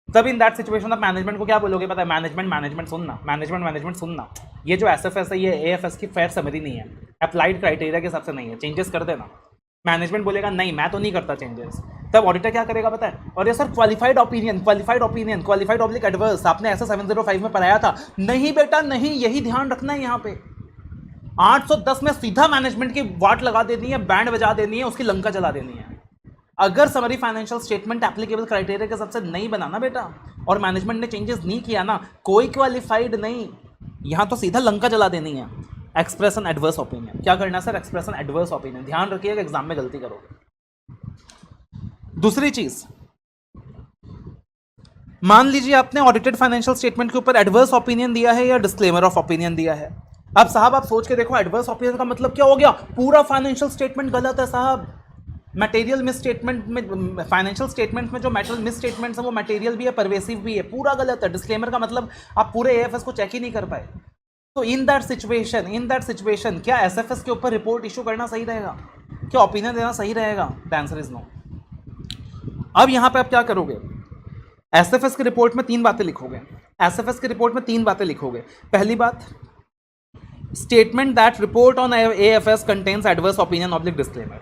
तब इन दैट सिचुएशन आप मैनेजमेंट को क्या बोलोगे पता है, मैनेजमेंट सुनना, मैनेजमेंट सुनना, ये जो एसएफएस है ये एएफएस की फेयर समरी नहीं है, अप्लाइड क्राइटेरिया के हिसाब से नहीं है, चेंजेस कर देना। मैनेजमेंट बोलेगा नहीं मैं तो नहीं करता चेंजेस, तब ऑडिटर क्या करेगा पता है, और ये sir qualified opinion, qualified oblique adverse आपने ऐसा 705 में पढ़ाया था, नहीं बेटा नहीं, यही ध्यान रखना है। यहाँ पे 810 में सीधा मैनेजमेंट की वाट लगा देनी है, बैंड बजा देनी है, उसकी लंका जला देनी है। अगर summary financial statement applicable criteria के हिसाब से नहीं बनाना बेटा, और मैनेजमेंट ने चेंजेस नहीं किया ना, कोई क्वालिफाइड नहीं, यहाँ तो सीधा लंका जला देनी है। एक्सप्रेशन एडवर्स ओपिनियन, क्या करना सर, एक्सप्रेशन एडवर्स ओपिनियन, ध्यान रखिएगा एग्जाम में गलती करोगे। दूसरी चीज, मान लीजिए आपने ऑडिटेड फाइनेंशियल स्टेटमेंट के ऊपर एडवर्स ओपिनियन दिया है या डिस्क्लेमर ऑफ ओपिनियन दिया है। अब साहब आप सोच के देखो, एडवर्स ओपिनियन का मतलब क्या हो गया, पूरा फाइनेंशियल स्टेटमेंट गलत है साहब। मटेरियल मिस स्टेटमेंट में, फाइनेंशियल स्टेटमेंट में जो मटेरियल मिस स्टेटमेंट्स है वो मटेरियल भी है, परवेसिव भी है, पूरा गलत है। डिस्क्लेमर का मतलब आप पूरे एएफएस को चेक ही नहीं कर पाए। तो इन दैट सिचुएशन क्या एसएफएस के ऊपर रिपोर्ट इशू करना सही रहेगा, क्या ओपिनियन देना सही रहेगा? The answer is no. अब यहां पे आप क्या करोगे, एसएफएस की रिपोर्ट में तीन बातें लिखोगे। पहली बात, statement that report on AFS contains adverse opinion oblique disclaimer.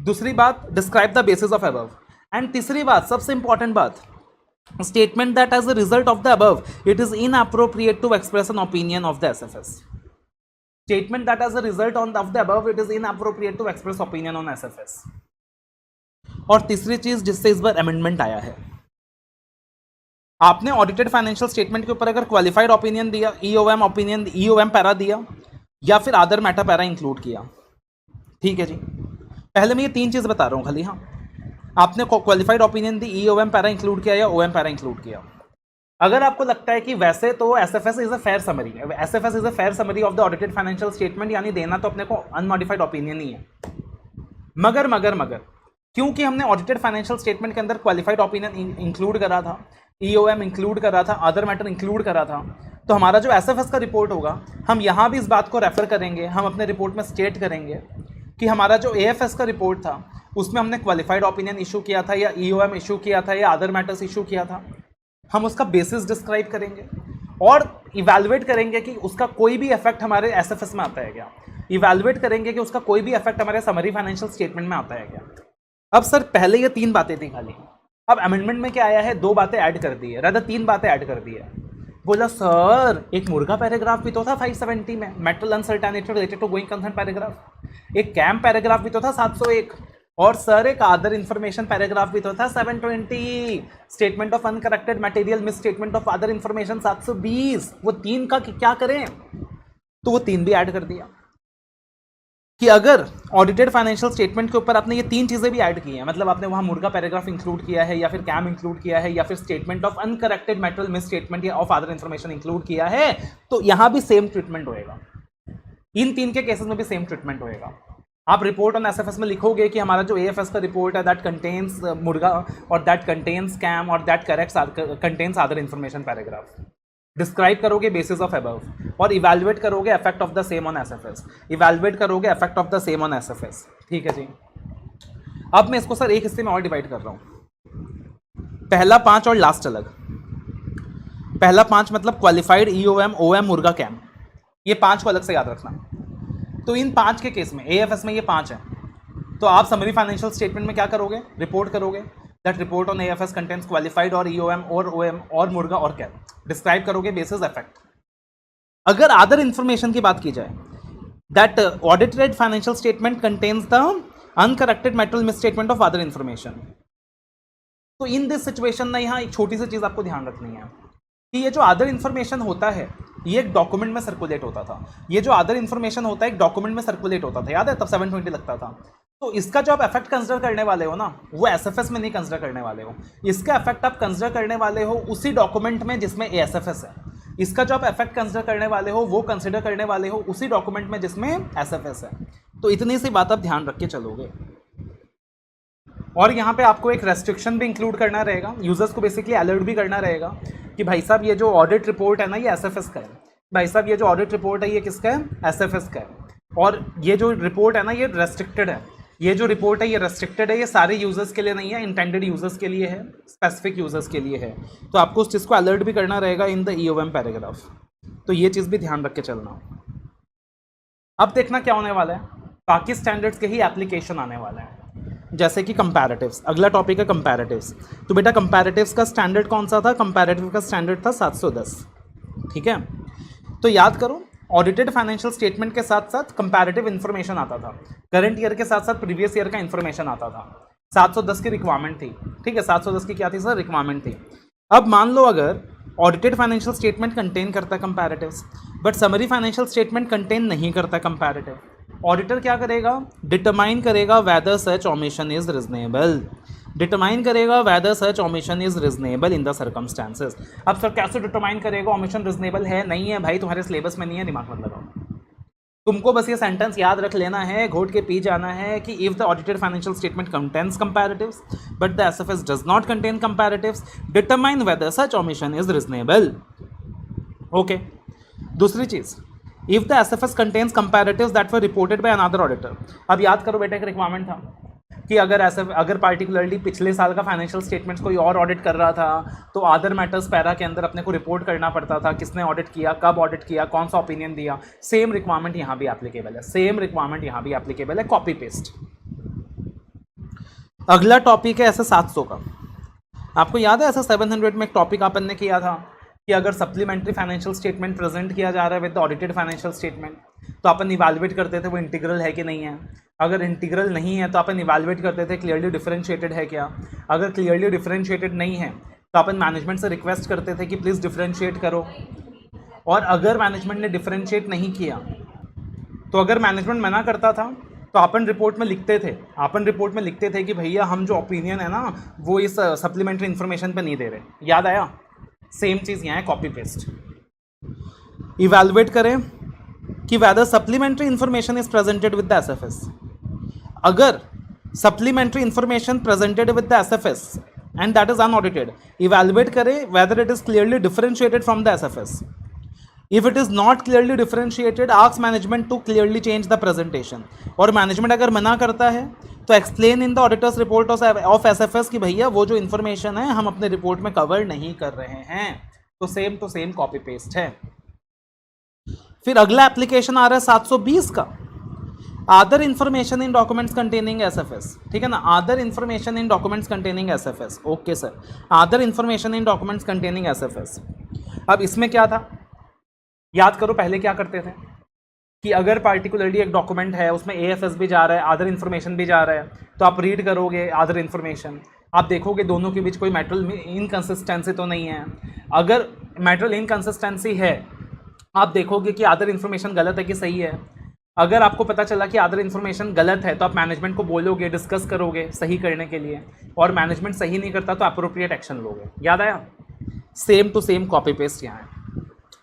दूसरी बात, describe the basis of above. And तीसरी बात, सबसे इंपॉर्टेंट बात, statement that as a result of the above it is inappropriate to express an opinion of the SFS. Statement that as a result of the above it is inappropriate to express opinion on SFS. और तीसरी चीज जिससे इस बार amendment आया है, आपने audited financial statement के ऊपर अगर क्वालिफाइड ओपिनियन दिया, ईओएम पैरा दिया या फिर अदर मैटर पैरा इंक्लूड किया, ठीक है जी। पहले मैं ये तीन चीज बता रहा हूं खाली, हाँ, आपने क्वालिफाइड ओपिनियन दी, ईओएम पैरा इंक्लूड किया या ओएम पैरा इंक्लूड किया। अगर आपको लगता है कि वैसे तो SFS is a fair summary of the audited financial statement, यानी देना तो अपने को अनमॉडिफाइड ओपिनियन ही है, मगर क्योंकि हमने ऑडिटेड फाइनेंशियल स्टेटमेंट के अंदर क्वालिफाइड ओपिनियन इंक्लूड करा था, ईओएम इंक्लूड करा था, अदर मैटर इंक्लूड करा था, तो हमारा जो एसएफएस का रिपोर्ट होगा हम यहाँ भी इस बात को रेफर करेंगे, हम अपने रिपोर्ट में स्टेट करेंगे कि हमारा जो एएफएस का रिपोर्ट था उसमें हमने क्वालिफाइड ओपिनियन इशू किया था या ईओएम इशू किया था या अदर मैटर्स इशू किया था, हम उसका बेसिस डिस्क्राइब करेंगे और इवैल्यूएट करेंगे कि उसका कोई भी इफेक्ट हमारे एसएफएस में आता है क्या, इवैल्यूएट करेंगे कि उसका कोई भी इफेक्ट हमारे समरी फाइनेंशियल स्टेटमेंट में आता है क्या। अब सर पहले ये 3 बातें थी खाली, अब अमेंडमेंट में क्या आया है, 2 बातें ऐड कर दी है, रादर 3 बातें ऐड कर दी है। बोला सर एक मुर्गा पैराग्राफ भी तो था 570 में, material uncertainty related to going concern paragraph, एक कैम पैराग्राफ भी तो था 701, और सर एक अदर इंफॉर्मेशन पैराग्राफ भी तो था 720, statement of uncorrected material miss statement of other information 720। वो 3 का क्या करें, तो वो 3 भी ऐड कर दिया कि अगर ऑडिटेड फाइनेंशियल स्टेटमेंट के ऊपर आपने ये 3 चीजें भी ऐड की हैं, मतलब आपने वहां मुर्गा पैराग्राफ इंक्लूड किया है या फिर कैम इंक्लूड किया है या फिर statement of uncorrected material miss statement या ऑफ अदर इंफॉर्मेशन इंक्लूड किया है, तो यहां भी सेम ट्रीटमेंट होएगा, इन 3 के केसेस में भी सेम ट्रीटमेंट होएगा। आप रिपोर्ट ऑन एसएफएस में लिखोगे कि हमारा जो एएफएस का रिपोर्ट है दैट कंटेन्स मुर्गा और दैट कंटेन्स कैम और that contains other information paragraph, describe करोगे बेसिस ऑफ अबव और इवैल्यूएट करोगे effect of the same on SFS, evaluate करोगे effect of the same on SFS. ठीक है जी। अब मैं इसको सर एक हिस्से में और डिवाइड कर रहा हूं, पहला 5 और लास्ट अलग। पहला 5 मतलब क्वालिफाइड ईओएम ओएम मुर्गा कैम, ये 5 को अलग से याद रखना। तो इन 5 के केस में एएफएस में ये 5 है, तो आप समरी फाइनेंशियल स्टेटमेंट में क्या करोगे, रिपोर्ट करोगे that report on AFS contains qualified और ईओएम और ओएम और मुर्गा और कैम, डिस्क्राइब करोगे बेसिस इफेक्ट। अगर अदर इंफॉर्मेशन की बात की जाए that audited financial statement contains the uncorrected material miss statement of other information, तो इन दिस सिचुएशन में यहाँ एक छोटी सी चीज आपको ध्यान रखनी है कि ये जो अदर इंफॉर्मेशन होता है ये एक डॉक्यूमेंट में सर्कुलेट होता था, ये जो अदर इंफॉर्मेशन होता है एक डॉक्यूमेंट में सर्कुलेट होता था, याद है तब 720 लगता था। तो इसका जो आप इफेक्ट कंसिडर करने वाले हो ना वो एसएफएस में नहीं कंसिडर करने वाले हो, इसका इफेक्ट आप कंसिडर करने वाले हो उसी डॉक्यूमेंट में जिसमें एएसएफएस है, इसका जो आप इफेक्ट कंसिडर करने वाले हो वो कंसिडर करने वाले हो उसी डॉक्यूमेंट में जिसमें एसएफएस है। तो इतनी सी बात आप ध्यान रख के चलोगे। और यहाँ पे आपको एक रेस्ट्रिक्शन भी इंक्लूड करना रहेगा, यूजर्स को बेसिकली अलर्ट भी करना रहेगा कि भाई साहब ये जो ऑडिट रिपोर्ट है ना ये एसएफएस का है, भाई साहब ये जो ऑडिट रिपोर्ट है ये किसका है, एसएफएस का है, और ये जो रिपोर्ट है ना ये रेस्ट्रिक्टेड है, ये जो रिपोर्ट है ये रेस्ट्रिक्टेड है, ये सारे यूजर्स के लिए नहीं है, इंटेंडेड यूजर्स के लिए है, स्पेसिफिक यूजर्स के लिए है। तो आपको उस चीज़ को अलर्ट भी करना रहेगा इन द ईओएम पैराग्राफ, तो ये चीज़ भी ध्यान रख के चलना। अब देखना क्या होने वाला है, बाकी स्टैंडर्ड्स के ही एप्लीकेशन आने वाला है, जैसे कि कंपैरेटिव्स। अगला टॉपिक है कंपैरेटिव्स। तो बेटा कंपैरेटिव्स का स्टैंडर्ड कौन सा था, कंपैरेटिव का स्टैंडर्ड था 710। ठीक है, तो याद करो ऑडिटेड फाइनेंशियल स्टेटमेंट के साथ साथ कंपैरेटिव इन्फॉर्मेशन आता था, करंट ईयर के साथ साथ प्रीवियस ईयर का इन्फॉर्मेशन आता था। 710 की रिक्वायरमेंट थी। ठीक है, 710 की क्या थी सर, रिक्वायरमेंट थी। अब मान लो अगर ऑडिटेड फाइनेंशियल स्टेटमेंट कंटेन करता है comparatives but summary financial statement contain नहीं करता कंपैरेटिव, ऑडिटर क्या करेगा, डिटरमाइन करेगा whether such omission is reasonable, determine करेगा whether such omission is reasonable in the circumstances. अब सर कैसे डिटरमाइन करेगा ओमिशन रीजनेबल है नहीं है, भाई तुम्हारे सिलेबस में नहीं है, दिमाग मत लगाओ, तुमको बस ये सेंटेंस याद रख लेना है, घोट के पी जाना है कि if the audited financial statement contains comparatives but the SFS does not contain comparatives, determine whether such omission is reasonable. Okay, दूसरी चीज, if the SFS contains comparatives that were reported by another auditor. अब याद करो बेटा एक requirement था कि अगर पार्टिकुलरली पिछले साल का फाइनेंशियल स्टेटमेंट्स कोई और ऑडिट कर रहा था तो अदर मैटर्स पैरा के अंदर अपने को रिपोर्ट करना पड़ता था, किसने ऑडिट किया, कब ऑडिट किया, कौन सा ओपिनियन दिया। सेम रिक्वायरमेंट यहाँ भी एप्लीकेबल है, सेम रिक्वायरमेंट यहाँ भी एप्लीकेबल है, कॉपी पेस्ट। अगला टॉपिक है ऐसे 700 का। आपको याद है ऐसा 700 में एक टॉपिक अपन ने किया था कि अगर सप्लीमेंट्री फाइनेंशियल स्टेटमेंट प्रेजेंट किया जा रहा है with the audited financial statement तो अपन इवैल्यूएट करते थे वो इंटीग्रल है कि नहीं है, अगर इंटीग्रल नहीं है तो अपन इवैल्यूएट करते थे क्लियरली डिफरेंशिएटेड है क्या, अगर क्लियरली डिफरेंशिएटेड नहीं है तो अपन मैनेजमेंट से रिक्वेस्ट करते थे कि प्लीज़ डिफरेंशिएट करो, और अगर मैनेजमेंट ने डिफरेंशिएट नहीं किया तो अगर मैनेजमेंट मना करता था तो अपन रिपोर्ट में लिखते थे कि भैया हम जो ओपिनियन है ना वो इस सप्लीमेंट्री इन्फॉर्मेशन पे नहीं दे रहे। याद आया, सेम चीज़ यहाँ है, कॉपी पेस्ट। इवैल्यूएट करें कि whether supplementary information is presented with the SFS. अगर supplementary information presented with the SFS and that is unaudited, evaluate करें whether it is clearly differentiated from the SFS. If it is not clearly differentiated ask management to clearly change the presentation. और management अगर मना करता है तो explain in the auditor's report of SFS कि भैया वो जो इन्फॉर्मेशन है हम अपने रिपोर्ट में कवर नहीं कर रहे हैं। तो सेम कॉपी पेस्ट है। फिर अगला एप्लीकेशन आ रहा है 720 का, other information in documents containing SFS. ठीक है ना, other information in documents containing SFS. Okay sir, other information in documents containing SFS. अब इसमें क्या था, याद करो पहले क्या करते थे कि अगर पार्टिकुलरली एक डॉक्यूमेंट है उसमें एएफएस भी जा रहा है, अदर इन्फॉर्मेशन भी जा रहा है, तो आप रीड करोगे अदर इन्फॉर्मेशन, आप देखोगे दोनों के बीच कोई मैटरल इनकंसिस्टेंसी तो नहीं है। अगर मैटरल इनकंसिस्टेंसी है आप देखोगे कि अदर इन्फॉर्मेशन गलत है कि सही है। अगर आपको पता चला कि अदर इन्फॉर्मेशन गलत है तो आप मैनेजमेंट को बोलोगे, डिस्कस करोगे सही करने के लिए, और मैनेजमेंट सही नहीं करता तो अप्रोप्रिएट एक्शन लोगे। याद आया? Same to same copy paste यहाँ है,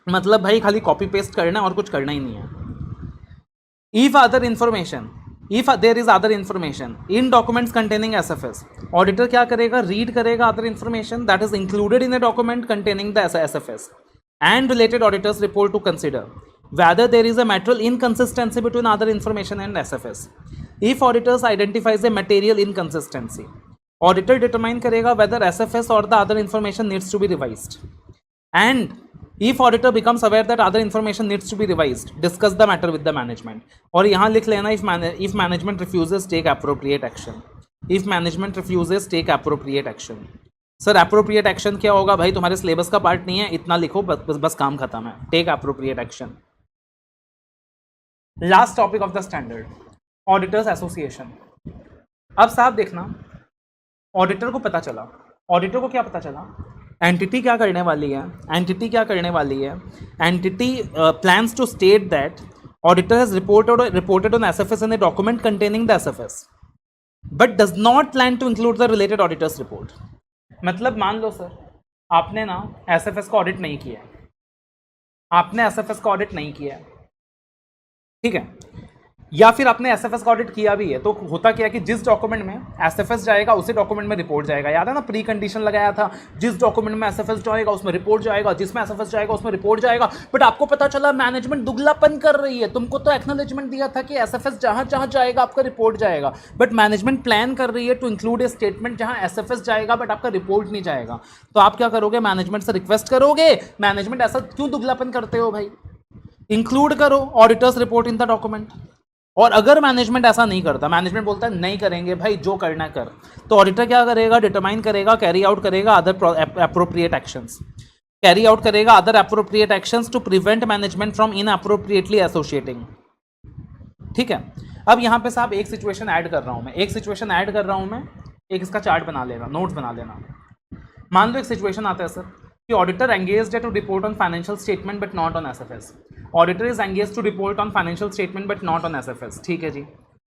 मतलब भाई खाली कॉपी पेस्ट करना और कुछ करना ही नहीं है। If other information, if there is other information in documents containing SFS, auditor क्या करेगा, रीड करेगा other information that is included in a document containing the SFS and related auditors report to consider whether there is a material inconsistency between other information and SFS. If auditors identifies a material inconsistency, auditor determine करेगा whether SFS or the other information needs to be revised. And if auditor becomes aware that other information needs to be revised, discuss the matter with the management. और यहाँ लिख लेना if management refuses, take appropriate action. If management refuses, take appropriate action. Sir appropriate action क्या होगा भाई, तुम्हारे syllabus का part नहीं है, इतना लिखो बस काम खत्म है। Take appropriate action. Last topic of the standard, auditors association. अब साहब देखना, ऑडिटर को पता चला, ऑडिटर को क्या पता चला, एंटिटी क्या करने वाली है, एंटिटी क्या करने वाली है, entity plans to state that auditor has reported on SFS in a document containing the SFS but does not plan to include the related auditors report. मतलब मान लो सर आपने ना एसएफएस का ऑडिट नहीं किया, आपने एसएफएस का ऑडिट नहीं किया, ठीक है, या फिर आपने एसएफएस का ऑडिट किया भी है, तो होता क्या है कि जिस डॉक्यूमेंट में एसएफएस जाएगा उसी डॉक्यूमेंट में रिपोर्ट जाएगा। याद है ना, प्री कंडीशन लगाया था, जिस डॉक्यूमेंट में एसएफएस जाएगा उसमें रिपोर्ट जाएगा, जिसमें एसएफएस जाएगा उसमें रिपोर्ट जाएगा। बट आपको पता चला मैनेजमेंट दुगलापन कर रही है, तुमको तो एक्नॉलेजमेंट दिया था कि एसएफएस जहां जहां जाएगा आपका रिपोर्ट जाएगा, बट मैनेजमेंट प्लान कर रही है टू इंक्लूड ए स्टेटमेंट जहां एसएफएस जाएगा बट आपका रिपोर्ट नहीं जाएगा। तो आप क्या करोगे, मैनेजमेंट से रिक्वेस्ट करोगे, मैनेजमेंट ऐसा क्यों दुगलापन करते हो भाई, इंक्लूड करो auditors report in the document. और अगर मैनेजमेंट ऐसा नहीं करता, मैनेजमेंट बोलता है नहीं करेंगे भाई, जो करना कर, तो ऑडिटर क्या करेगा, डिटरमाइन करेगा, कैरी आउट करेगा other appropriate actions, carry out करेगा other appropriate actions to prevent management from inappropriately associating. ठीक है, अब यहाँ पे साहब एक सिचुएशन ऐड कर रहा हूँ मैं, एक इसका चार्ट बना लेना, नोट्स बना लेना। मान लो एक सिचुएशन आता है सर कि ऑडिटर एंगेज्ड है to report on financial statement but not on SFS. Auditor is engaged to report on financial statement but not on SFS. ठीक है जी,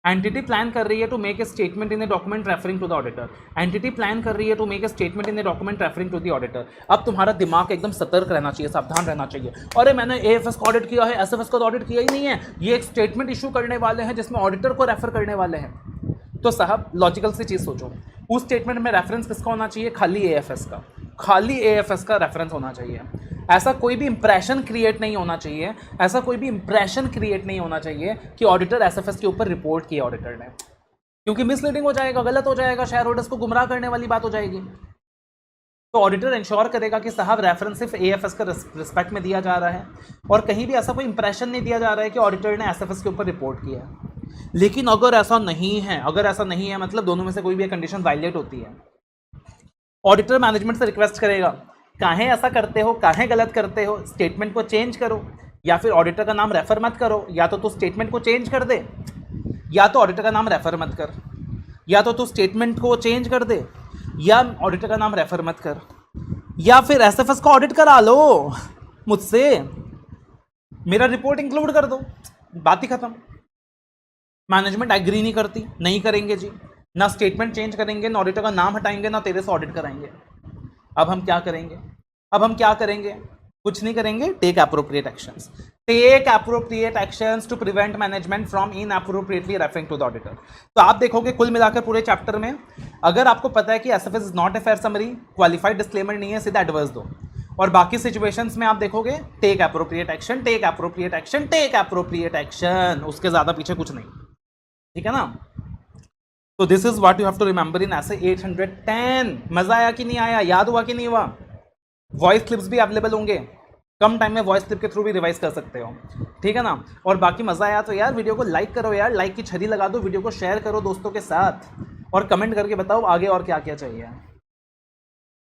एंटिटी प्लान कर रही है to make a statement in a document referring to the auditor, entity plan कर रही है to make a statement in a document referring to the auditor. अब तुम्हारा दिमाग एकदम सतर्क रहना चाहिए, सावधान रहना चाहिए। अरे मैंने एएफएस का ऑडिट किया है, एसएफएस का ऑडिट किया ही नहीं है, ये एक स्टेटमेंट इशू करने वाले हैं जिसमें ऑडिटर को रेफर करने वाले हैं। तो साहब लॉजिकल सी चीज़ सोचो, उस स्टेटमेंट में रेफरेंस किसका होना चाहिए, खाली एएफएस का, खाली एएफएस का रेफरेंस होना चाहिए। ऐसा कोई भी इंप्रेशन क्रिएट नहीं होना चाहिए, ऐसा कोई भी इंप्रेशन क्रिएट नहीं होना चाहिए कि ऑडिटर एसएफएस के ऊपर रिपोर्ट किया ऑडिटर ने, क्योंकि मिसलीडिंग हो जाएगा, गलत हो जाएगा, शेयर होल्डर्स को गुमराह करने वाली बात हो जाएगी। तो ऑडिटर इंश्योर करेगा कि साहब रेफरेंस सिर्फ एएफएस का रिस्पेक्ट में दिया जा रहा है और कहीं भी ऐसा कोई इंप्रेशन नहीं दिया जा रहा है कि ऑडिटर ने एसएफएस के ऊपर रिपोर्ट किया है। लेकिन अगर ऐसा नहीं है, अगर ऐसा नहीं है मतलब दोनों में से कोई भी एक कंडीशन वायलेट होती है, ऑडिटर मैनेजमेंट से रिक्वेस्ट करेगा, काहे ऐसा करते हो, काहे गलत करते हो, स्टेटमेंट को चेंज करो, या फिर ऑडिटर का नाम रेफर मत करो, या तो तू स्टेटमेंट को चेंज कर दे, या तो ऑडिटर का नाम रेफर मत कर, या तो तू स्टेटमेंट को चेंज कर दे, या ऑडिटर का नाम रेफर मत कर, या फिर एसएफएस का ऑडिट करा लो मुझसे, मेरा रिपोर्ट इंक्लूड कर दो, बात ही खत्म। मैनेजमेंट एग्री नहीं करती, नहीं करेंगे जी, ना स्टेटमेंट चेंज करेंगे, ना ऑडिटर का नाम हटाएंगे, ना तेरे से ऑडिट कराएंगे। अब हम क्या करेंगे, कुछ नहीं करेंगे, take appropriate actions, take appropriate actions to prevent management from inappropriately referring to the auditor. तो आप देखोगे कुल मिलाकर पूरे चैप्टर में, अगर आपको पता है कि SFS is not a fair summary, qualified disclaimer नहीं है, सीधा एडवर्स दो। और बाकी सिचुएशंस में आप देखोगे take appropriate action, take appropriate action, take appropriate action, उसके ज्यादा पीछे कुछ नहीं, ठीक है ना। तो this is what you have to remember in SA 810। मजा आया कि नहीं आया, याद हुआ कि नहीं हुआ। वॉइस क्लिप्स भी अवेलेबल होंगे, कम टाइम में वॉइस क्लिप के थ्रू भी रिवाइज कर सकते हो, ठीक है ना। और बाकी मजा आया तो यार वीडियो को लाइक करो यार, लाइक की छड़ी लगा दो, वीडियो को शेयर करो दोस्तों के साथ, और कमेंट करके बताओ आगे और क्या क्या चाहिए।